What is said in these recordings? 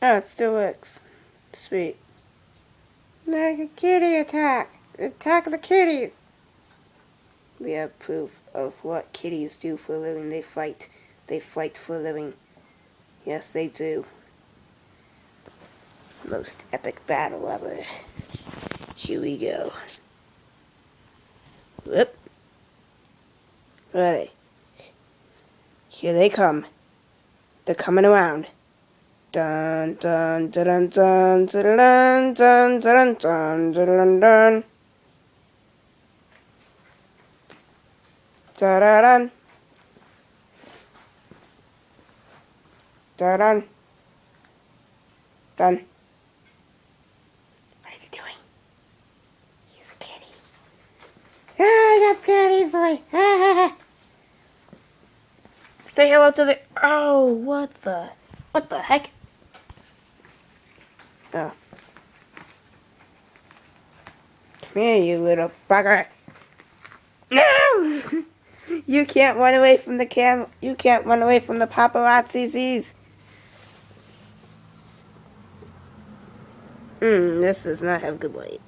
Oh, it still works. Sweet. Like a kitty attack! Attack the kitties! We have proof of what kitties do for a living. They fight. They fight for a living. Yes, they do. Most epic battle ever. Here we go. Whoop. Where are they? Here they come. They're coming around. Dun dun dun dun dun dun dun dun dun dun dun. Da-da-dun. Da-dun. Done. What is he doing? He's a kitty. Ah, I got kitty boy. Say hello to the... Oh, what the heck? Oh. Come here, you little bugger. No! You can't run away from the You can't run away from the paparazzi's. This does not have good light.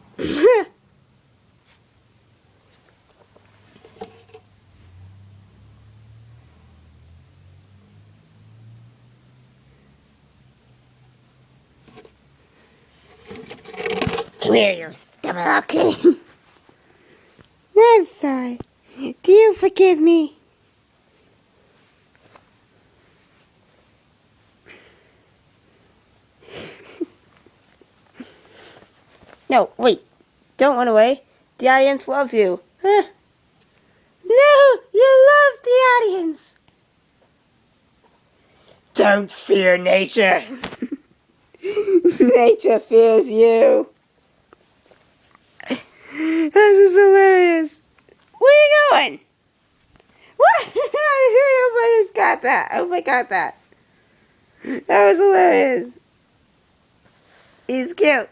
Come here, you stupid little kitty. I'm sorry. Do you forgive me? No, wait. Don't run away. The audience loves you. Huh? No, you love the audience. Don't fear nature. Nature fears you. This is hilarious. Where are you going? What? I just got that. Oh my god, that. That was hilarious. He's cute.